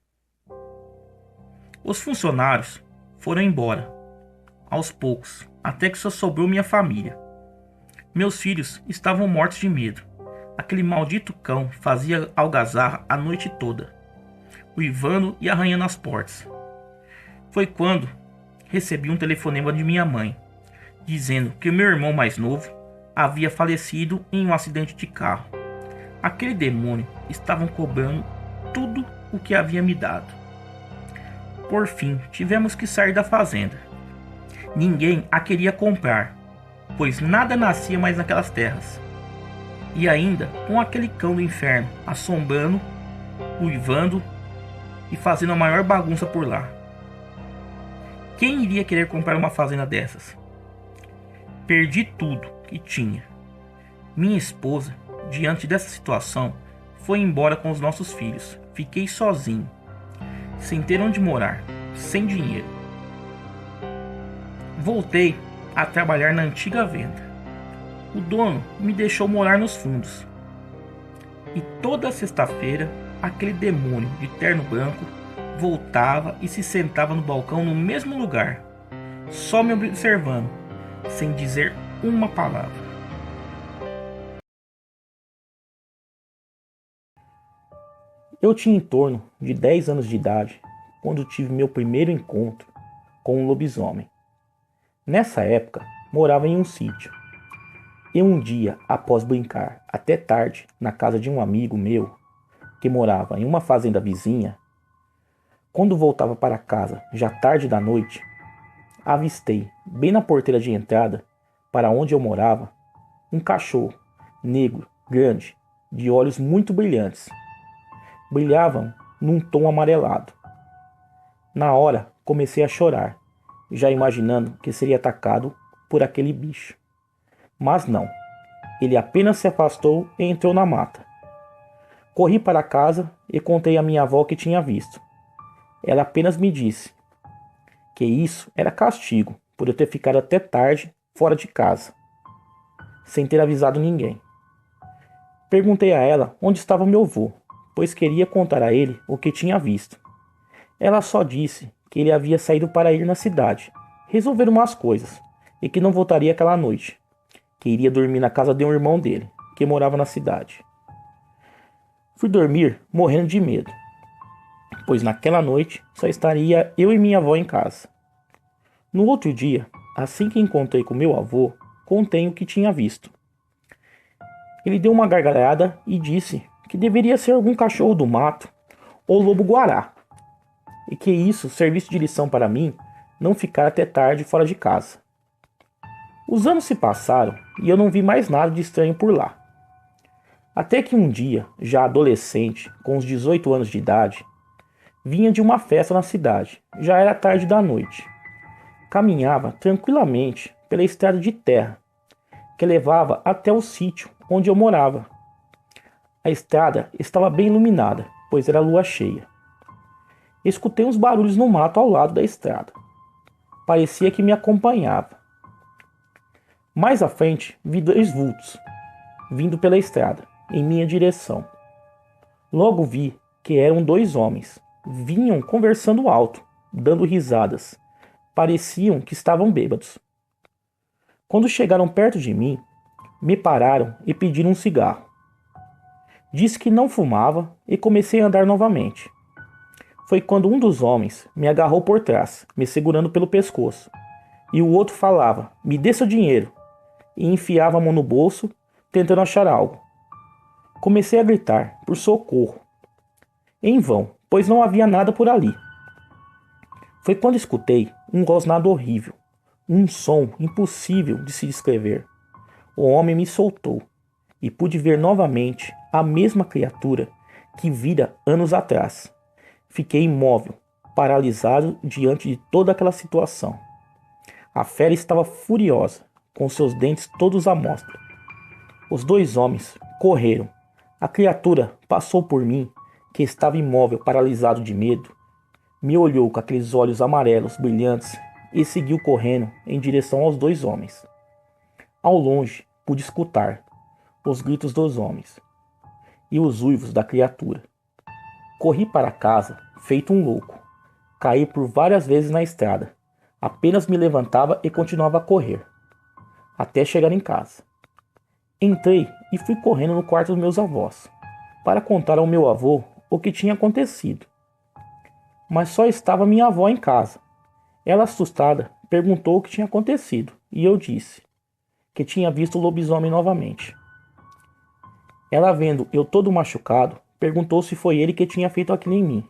[SPEAKER 1] Os funcionários foram embora, aos poucos, até que só sobrou minha família. Meus filhos estavam mortos de medo. Aquele maldito cão fazia algazarra a noite toda, uivando e arranhando as portas. Foi quando recebi um telefonema de minha mãe, dizendo que o meu irmão mais novo havia falecido em um acidente de carro. Aquele demônio estava cobrando tudo o que havia me dado. Por fim, tivemos que sair da fazenda. Ninguém a queria comprar, pois nada nascia mais naquelas terras. E ainda com aquele cão do inferno assombrando, uivando e fazendo a maior bagunça por lá. Quem iria querer comprar uma fazenda dessas? Perdi tudo que tinha. Minha esposa, diante dessa situação, foi embora com os nossos filhos. Fiquei sozinho, sem ter onde morar, sem dinheiro. Voltei a trabalhar na antiga venda. O dono me deixou morar nos fundos. E toda sexta-feira, aquele demônio de terno branco voltava e se sentava no balcão no mesmo lugar, só me observando, sem dizer uma palavra. Eu tinha em torno de 10 anos de idade quando tive meu primeiro encontro com um lobisomem. Nessa época, morava em um sítio. E um dia, após brincar até tarde na casa de um amigo meu, que morava em uma fazenda vizinha, quando voltava para casa, já tarde da noite, avistei, bem na porteira de entrada, para onde eu morava, um cachorro, negro, grande, de olhos muito brilhantes. Brilhavam num tom amarelado. Na hora, comecei a chorar, já imaginando que seria atacado por aquele bicho. Mas não, ele apenas se afastou e entrou na mata. Corri para casa e contei à minha avó o que tinha visto. Ela apenas me disse que isso era castigo por eu ter ficado até tarde fora de casa, sem ter avisado ninguém. Perguntei a ela onde estava meu avô, pois queria contar a ele o que tinha visto. Ela só disse que ele havia saído para ir na cidade, resolver umas coisas, e que não voltaria aquela noite, que iria dormir na casa de um irmão dele, que morava na cidade. Fui dormir morrendo de medo, pois naquela noite só estaria eu e minha avó em casa. No outro dia, assim que encontrei com meu avô, contei o que tinha visto. Ele deu uma gargalhada e disse que deveria ser algum cachorro do mato ou lobo-guará, e que isso servisse de lição para mim não ficar até tarde fora de casa. Os anos se passaram e eu não vi mais nada de estranho por lá. Até que um dia, já adolescente, com uns 18 anos de idade, vinha de uma festa na cidade, já era tarde da noite. Caminhava tranquilamente pela estrada de terra, que levava até o sítio onde eu morava. A estrada estava bem iluminada, pois era lua cheia. Escutei uns barulhos no mato ao lado da estrada. Parecia que me acompanhava. Mais à frente, vi 2 vultos, vindo pela estrada, em minha direção. Logo vi que eram 2 homens. Vinham conversando alto, dando risadas. Pareciam que estavam bêbados. Quando chegaram perto de mim, me pararam e pediram um cigarro. Disse que não fumava e comecei a andar novamente. Foi quando um dos homens me agarrou por trás, me segurando pelo pescoço, e o outro falava, me dê seu dinheiro, e enfiava a mão no bolso, tentando achar algo. Comecei a gritar por socorro. Em vão, pois não havia nada por ali. Foi quando escutei um rosnado horrível, um som impossível de se descrever. O homem me soltou, e pude ver novamente a mesma criatura que vira anos atrás. Fiquei imóvel, paralisado diante de toda aquela situação. A fera estava furiosa, com seus dentes todos à mostra. Os 2 homens correram. A criatura passou por mim, que estava imóvel, paralisado de medo. Me olhou com aqueles olhos amarelos brilhantes e seguiu correndo em direção aos 2 homens. Ao longe, pude escutar os gritos dos homens e os uivos da criatura. Corri para casa, feito um louco. Caí por várias vezes na estrada. Apenas me levantava e continuava a correr, até chegar em casa. Entrei e fui correndo no quarto dos meus avós, para contar ao meu avô o que tinha acontecido. Mas só estava minha avó em casa. Ela, assustada, perguntou o que tinha acontecido, e eu disse que tinha visto o lobisomem novamente. Ela, vendo eu todo machucado, perguntou se foi ele que tinha feito aquilo em mim.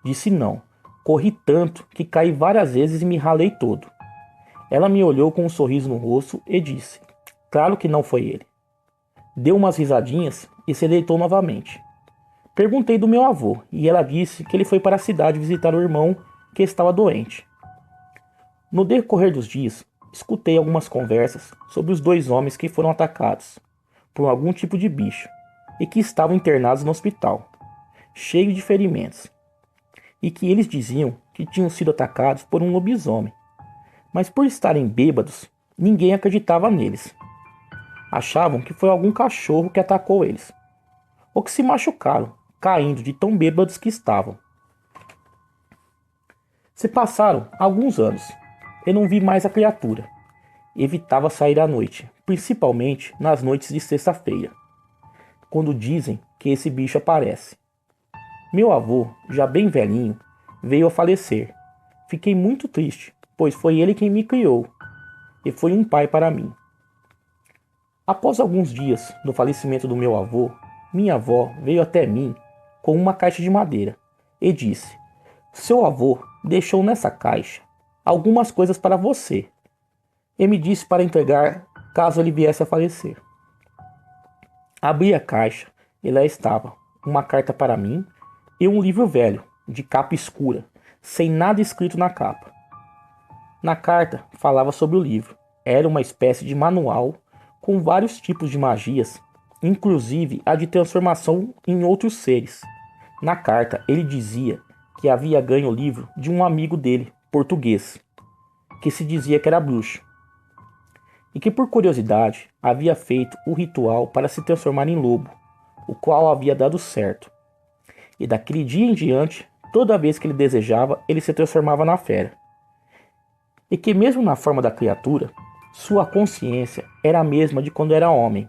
[SPEAKER 1] Disse não. Corri tanto que caí várias vezes e me ralei todo. Ela me olhou com um sorriso no rosto e disse: claro que não foi ele. Deu umas risadinhas e se deitou novamente. Perguntei do meu avô e ela disse que ele foi para a cidade visitar o irmão que estava doente. No decorrer dos dias, escutei algumas conversas sobre os 2 homens que foram atacados por algum tipo de bicho e que estavam internados no hospital, cheios de ferimentos, e que eles diziam que tinham sido atacados por um lobisomem, Mas por estarem bêbados, ninguém acreditava neles. Achavam que foi algum cachorro que atacou eles, ou que se machucaram, caindo de tão bêbados que estavam. Se passaram alguns anos, eu não vi mais a criatura. Evitava sair à noite, principalmente nas noites de sexta-feira, quando dizem que esse bicho aparece. Meu avô, já bem velhinho, veio a falecer. Fiquei muito triste, pois foi ele quem me criou, e foi um pai para mim. Após alguns dias do falecimento do meu avô, minha avó veio até mim com uma caixa de madeira e disse: "Seu avô deixou nessa caixa algumas coisas para você, e me disse para entregar caso ele viesse a falecer." Abri a caixa e lá estava uma carta para mim e um livro velho, de capa escura, sem nada escrito na capa. Na carta falava sobre o livro. Era uma espécie de manual com vários tipos de magias, inclusive a de transformação em outros seres. Na carta ele dizia que havia ganho o livro de um amigo dele, português, que se dizia que era bruxo, e que por curiosidade havia feito o ritual para se transformar em lobo, o qual havia dado certo. E daquele dia em diante, toda vez que ele desejava, ele se transformava na fera. E que mesmo na forma da criatura, sua consciência era a mesma de quando era homem.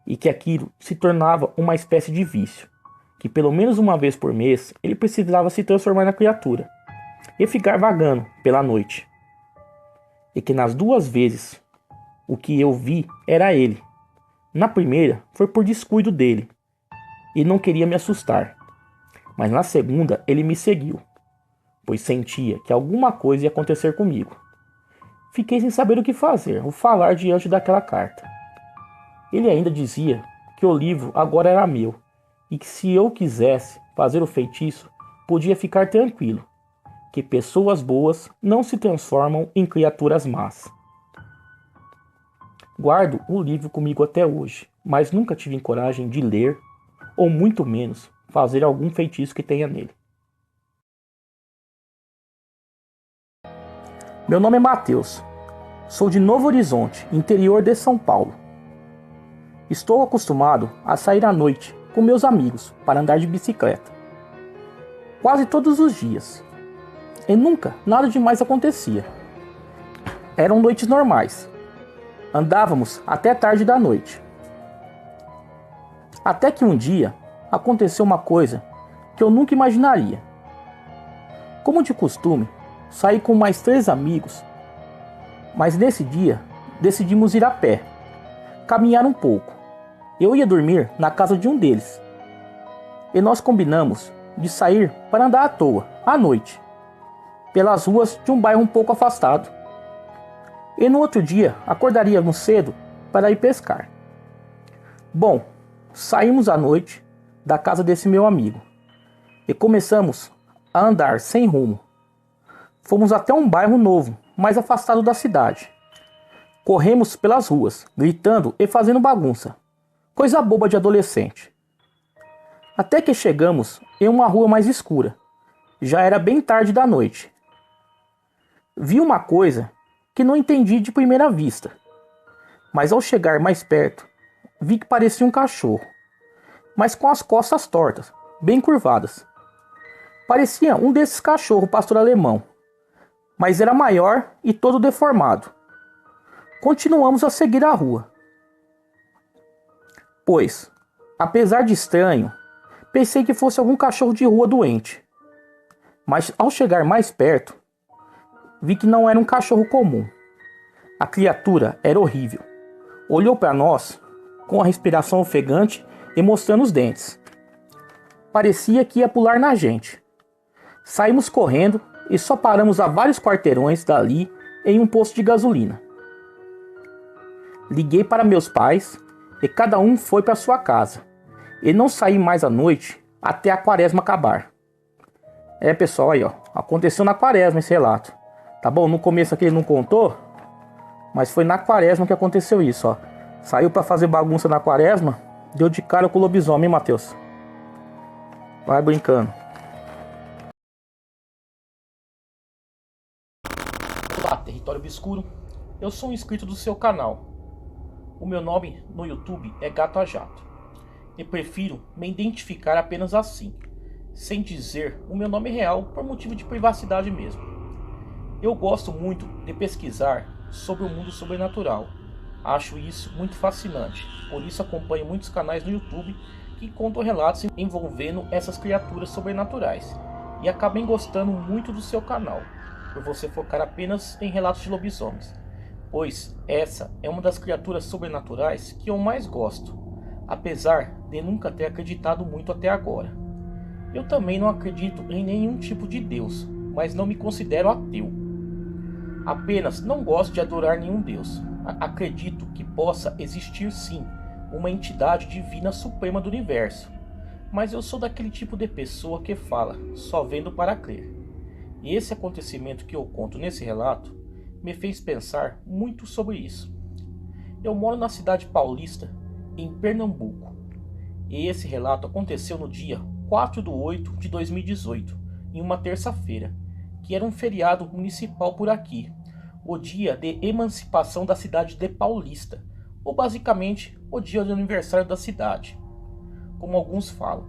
[SPEAKER 1] E que aquilo se tornava uma espécie de vício, que pelo menos uma vez por mês ele precisava se transformar na criatura e ficar vagando pela noite. E que nas duas vezes o que eu vi era ele. Na primeira foi por descuido dele e não queria me assustar. Mas na segunda ele me seguiu, pois sentia que alguma coisa ia acontecer comigo. Fiquei sem saber o que fazer ou falar diante daquela carta. Ele ainda dizia que o livro agora era meu e que se eu quisesse fazer o feitiço, podia ficar tranquilo, que pessoas boas não se transformam em criaturas más. Guardo o livro comigo até hoje, mas nunca tive coragem de ler, ou muito menos fazer algum feitiço que tenha nele. Meu nome é Matheus. Sou de Novo Horizonte, interior de São Paulo. Estou acostumado a sair à noite com meus amigos para andar de bicicleta. Quase todos os dias. E nunca nada demais acontecia. Eram noites normais. Andávamos até tarde da noite. Até que um dia aconteceu uma coisa que eu nunca imaginaria. Como de costume, saí com mais 3 amigos, mas nesse dia decidimos ir a pé, caminhar um pouco. Eu ia dormir na casa de um deles, e nós combinamos de sair para andar à toa, à noite, pelas ruas de um bairro um pouco afastado. E no outro dia acordaríamos cedo para ir pescar. Bom, saímos à noite da casa desse meu amigo e começamos a andar sem rumo. Fomos até um bairro novo, mais afastado da cidade. Corremos pelas ruas, gritando e fazendo bagunça. Coisa boba de adolescente. Até que chegamos em uma rua mais escura. Já era bem tarde da noite. Vi uma coisa que não entendi de primeira vista. Mas ao chegar mais perto, vi que parecia um cachorro, mas com as costas tortas, bem curvadas. Parecia um desses cachorros pastor alemão, mas era maior e todo deformado. Continuamos a seguir a rua, pois, apesar de estranho, pensei que fosse algum cachorro de rua doente. Mas ao chegar mais perto, vi que não era um cachorro comum. A criatura era horrível. Olhou para nós com a respiração ofegante e mostrando os dentes. Parecia que ia pular na gente. Saímos correndo e só paramos a vários quarteirões dali em um posto de gasolina. Liguei para meus pais e cada um foi para sua casa. E não saí mais à noite até a quaresma acabar. Pessoal, aí ó, aconteceu na quaresma esse relato. Tá bom, no começo aqui ele não contou, mas foi na quaresma que aconteceu isso, ó. Saiu pra fazer bagunça na quaresma, deu de cara com o lobisomem, hein, Matheus? Vai brincando. Olá, Território Obscuro. Eu sou um inscrito do seu canal. O meu nome no YouTube é Gato a Jato. E prefiro me identificar apenas assim, sem dizer o meu nome real por motivo de privacidade mesmo. Eu gosto muito de pesquisar sobre o mundo sobrenatural. Acho isso muito fascinante, por isso acompanho muitos canais no YouTube que contam relatos envolvendo essas criaturas sobrenaturais. E acabem gostando muito do seu canal, por você focar apenas em relatos de lobisomens, pois essa é uma das criaturas sobrenaturais que eu mais gosto, apesar de nunca ter acreditado muito até agora. Eu também não acredito em nenhum tipo de Deus, mas não me considero ateu. Apenas não gosto de adorar nenhum Deus. Acredito que possa existir sim uma entidade divina suprema do universo, mas eu sou daquele tipo de pessoa que fala só vendo para crer. E esse acontecimento que eu conto nesse relato me fez pensar muito sobre isso. Eu moro na cidade paulista, em Pernambuco, e esse relato aconteceu no dia 4/8 de 2018, em uma terça-feira, que era um feriado municipal por aqui, o dia de emancipação da cidade de Paulista, ou basicamente o dia do aniversário da cidade, como alguns falam.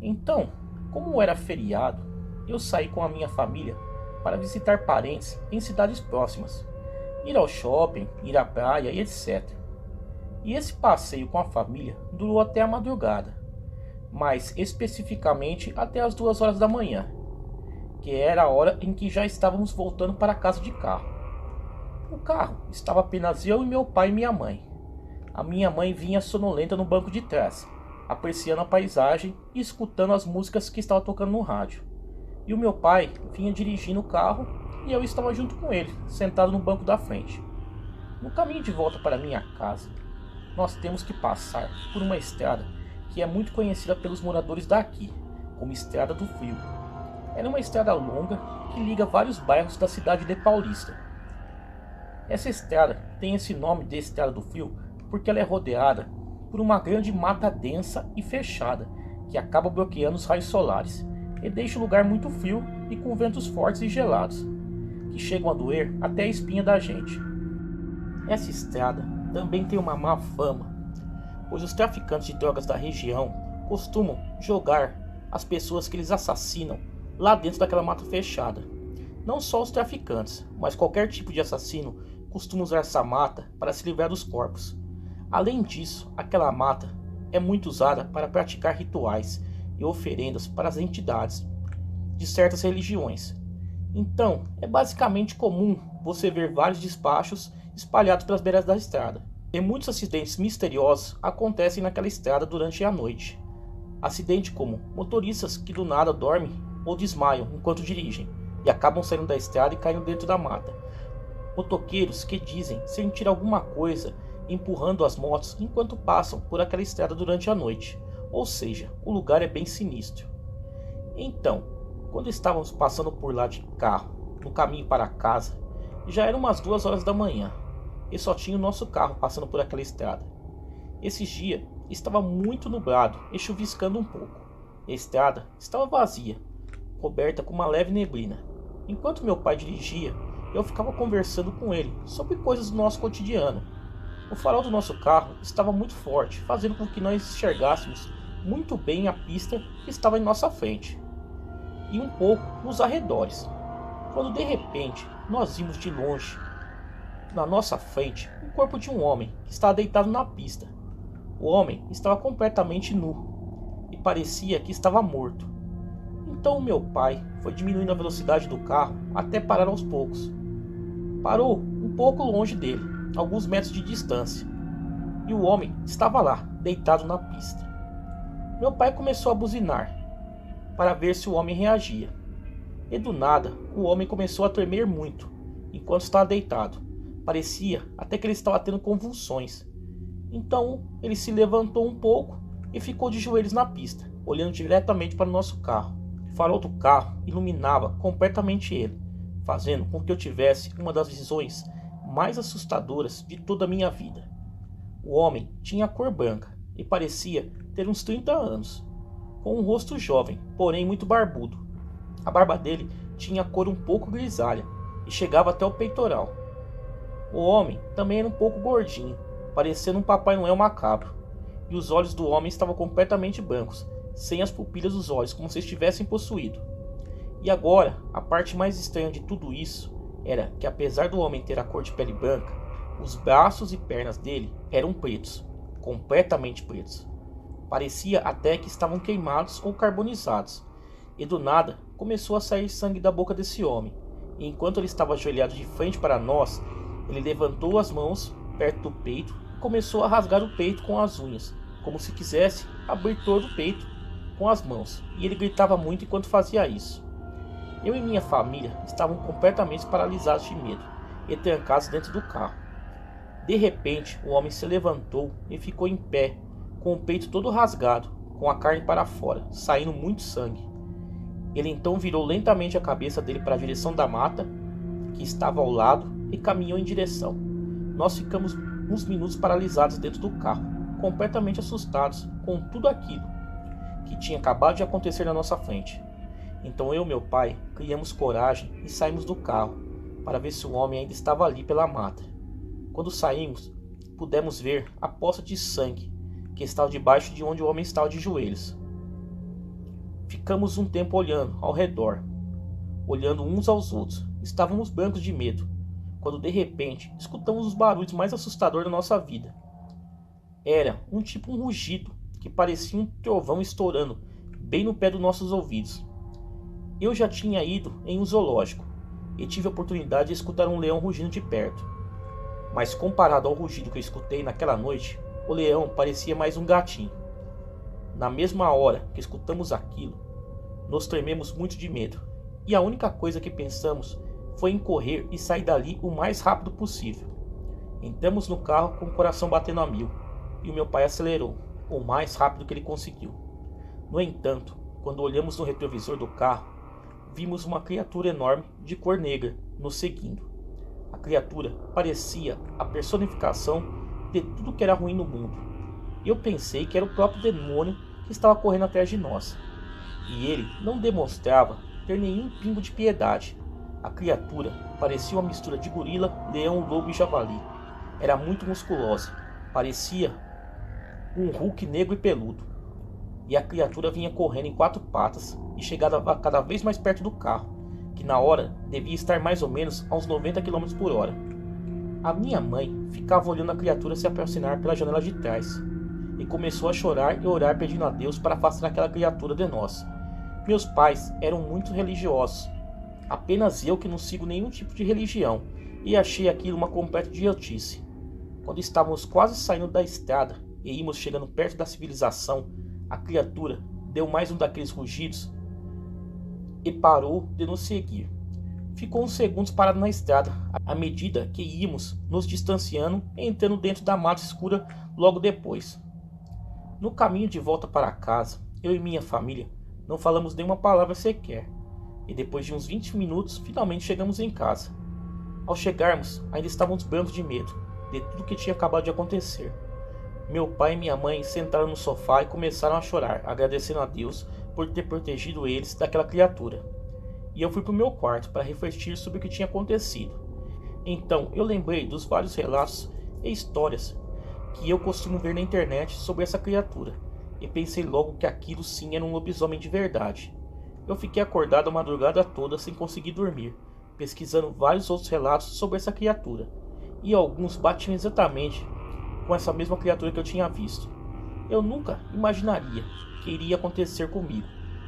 [SPEAKER 1] Então, como era feriado, eu saí com a minha família para visitar parentes em cidades próximas, ir ao shopping, ir à praia e etc. E esse passeio com a família durou até a madrugada, mais especificamente até as 2 horas da manhã, que era a hora em que já estávamos voltando para casa de carro. No carro estava apenas eu e meu pai e minha mãe. A minha mãe vinha sonolenta no banco de trás, apreciando a paisagem e escutando as músicas que estavam tocando no rádio. E o meu pai vinha dirigindo o carro e eu estava junto com ele, sentado no banco da frente. No caminho de volta para minha casa, nós temos que passar por uma estrada que é muito conhecida pelos moradores daqui, como Estrada do Frio. Ela é uma estrada longa que liga vários bairros da cidade de Paulista. Essa estrada tem esse nome de Estrada do Frio porque ela é rodeada por uma grande mata densa e fechada que acaba bloqueando os raios solares e deixa o lugar muito frio e com ventos fortes e gelados, que chegam a doer até a espinha da gente. Essa estrada também tem uma má fama, pois os traficantes de drogas da região costumam jogar as pessoas que eles assassinam lá dentro daquela mata fechada. Não só os traficantes, mas qualquer tipo de assassino costuma usar essa mata para se livrar dos corpos. Além disso, aquela mata é muito usada para praticar rituais e oferendas para as entidades de certas religiões. Então, é basicamente comum você ver vários despachos espalhados pelas beiras da estrada. E muitos acidentes misteriosos acontecem naquela estrada durante a noite. Acidentes como motoristas que do nada dormem ou desmaiam enquanto dirigem e acabam saindo da estrada e caindo dentro da mata. Motoqueiros que dizem sentir alguma coisa empurrando as motos enquanto passam por aquela estrada durante a noite. Ou seja, o lugar é bem sinistro. Então, quando estávamos passando por lá de carro, no caminho para casa, já eram umas 2 horas da manhã, e só tinha o nosso carro passando por aquela estrada. Esse dia estava muito nublado e chuviscando um pouco. A estrada estava vazia, coberta com uma leve neblina. Enquanto meu pai dirigia, eu ficava conversando com ele sobre coisas do nosso cotidiano. O farol do nosso carro estava muito forte, fazendo com que nós enxergássemos muito bem a pista que estava em nossa frente e um pouco nos arredores, quando de repente nós vimos de longe, na nossa frente, o corpo de um homem que estava deitado na pista. O homem estava completamente nu e parecia que estava morto. Então o meu pai foi diminuindo a velocidade do carro até parar aos poucos. Parou um pouco longe dele, alguns metros de distância, e o homem estava lá, deitado na pista. Meu pai começou a buzinar para ver se o homem reagia, e do nada o homem começou a tremer muito enquanto estava deitado. Parecia até que ele estava tendo convulsões. Então ele se levantou um pouco e ficou de joelhos na pista, olhando diretamente para o nosso carro. O farol do carro iluminava completamente ele, fazendo com que eu tivesse uma das visões mais assustadoras de toda a minha vida. O homem tinha a cor branca e parecia ter uns 30 anos, com um rosto jovem, porém muito barbudo. A barba dele tinha a cor um pouco grisalha e e chegava até o peitoral. O homem também era um pouco gordinho, parecendo um Papai Noel macabro, e os olhos do homem estavam completamente brancos, sem as pupilas dos olhos, como se estivessem possuídos. E agora, a parte mais estranha de tudo isso era que, apesar do homem ter a cor de pele branca, os braços e pernas dele eram pretos, completamente pretos. Parecia até que estavam queimados ou carbonizados. E do nada, começou a sair sangue da boca desse homem. E enquanto ele estava ajoelhado de frente para nós, ele levantou as mãos perto do peito e começou a rasgar o peito com as unhas, como se quisesse abrir todo o peito com as mãos. E ele gritava muito enquanto fazia isso. Eu e minha família estavam completamente paralisados de medo e trancados dentro do carro. De repente, o homem se levantou e ficou em pé, com o peito todo rasgado, com a carne para fora, saindo muito sangue. Ele então virou lentamente a cabeça dele para a direção da mata, que estava ao lado, e caminhou em direção. Nós ficamos uns minutos paralisados dentro do carro, completamente assustados com tudo aquilo que tinha acabado de acontecer na nossa frente. Então eu e meu pai criamos coragem e saímos do carro para ver se o homem ainda estava ali pela mata. Quando saímos, pudemos ver a poça de sangue que estava debaixo de onde o homem estava de joelhos. Ficamos um tempo olhando ao redor, olhando uns aos outros. Estávamos brancos de medo, quando de repente escutamos os barulhos mais assustadores da nossa vida. Era um rugido que parecia um trovão estourando bem no pé dos nossos ouvidos. Eu já tinha ido em um zoológico e tive a oportunidade de escutar um leão rugindo de perto. Mas comparado ao rugido que eu escutei naquela noite, o leão parecia mais um gatinho. Na mesma hora que escutamos aquilo, nos trememos muito de medo, e a única coisa que pensamos foi em correr e sair dali o mais rápido possível. Entramos no carro com o coração batendo a mil, e o meu pai acelerou, o mais rápido que ele conseguiu. No entanto, quando olhamos no retrovisor do carro, vimos uma criatura enorme de cor negra nos seguindo. A criatura parecia a personificação de tudo que era ruim no mundo. Eu pensei que era o próprio demônio que estava correndo atrás de nós. E ele não demonstrava ter nenhum pingo de piedade. A criatura parecia uma mistura de gorila, leão, lobo e javali. Era muito musculosa. Parecia um Hulk negro e peludo. E a criatura vinha correndo em 4 patas e chegava cada vez mais perto do carro, que na hora devia estar mais ou menos a uns 90 km por hora. A minha mãe ficava olhando a criatura se aproximar pela janela de trás e começou a chorar e orar pedindo a Deus para afastar aquela criatura de nós. Meus pais eram muito religiosos, apenas eu que não sigo nenhum tipo de religião, e achei aquilo uma completa idiotice. Quando estávamos quase saindo da estrada e íamos chegando perto da civilização, a criatura deu mais um daqueles rugidos e parou de nos seguir. Ficou uns segundos parado na estrada, à medida que íamos nos distanciando e entrando dentro da mata escura logo depois. No caminho de volta para casa, eu e minha família não falamos nenhuma palavra sequer, e depois de uns 20 minutos finalmente chegamos em casa. Ao chegarmos, ainda estávamos brancos de medo de tudo que tinha acabado de acontecer. Meu pai e minha mãe sentaram no sofá e começaram a chorar, agradecendo a Deus por ter protegido eles daquela criatura. E eu fui para o meu quarto para refletir sobre o que tinha acontecido. Então eu lembrei dos vários relatos e histórias que eu costumo ver na internet sobre essa criatura, e pensei logo que aquilo sim era um lobisomem de verdade. Eu fiquei acordado a madrugada toda sem conseguir dormir, pesquisando vários outros relatos sobre essa criatura, e alguns batiam exatamente com essa mesma criatura que eu tinha visto. Eu nunca imaginaria que iria acontecer comigo,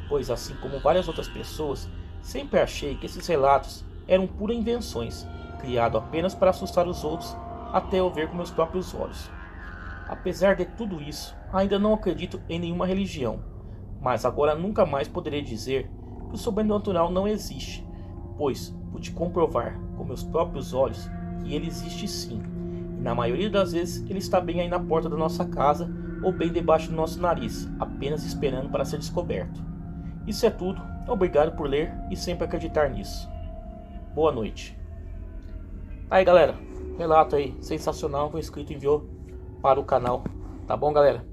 [SPEAKER 1] pois assim como várias outras pessoas, sempre achei que esses relatos eram puras invenções, criados apenas para assustar os outros, até eu ver com meus próprios olhos. Apesar de tudo isso, ainda não acredito em nenhuma religião, mas agora nunca mais poderei dizer que o sobrenatural não existe, pois pude comprovar com meus próprios olhos que ele existe sim, e na maioria das vezes ele está bem aí na porta da nossa casa ou bem debaixo do nosso nariz, apenas esperando para ser descoberto. Isso é tudo, obrigado por ler e sempre acreditar nisso. Boa noite. Aí galera, relato aí sensacional que o inscrito enviou para o canal, tá bom galera?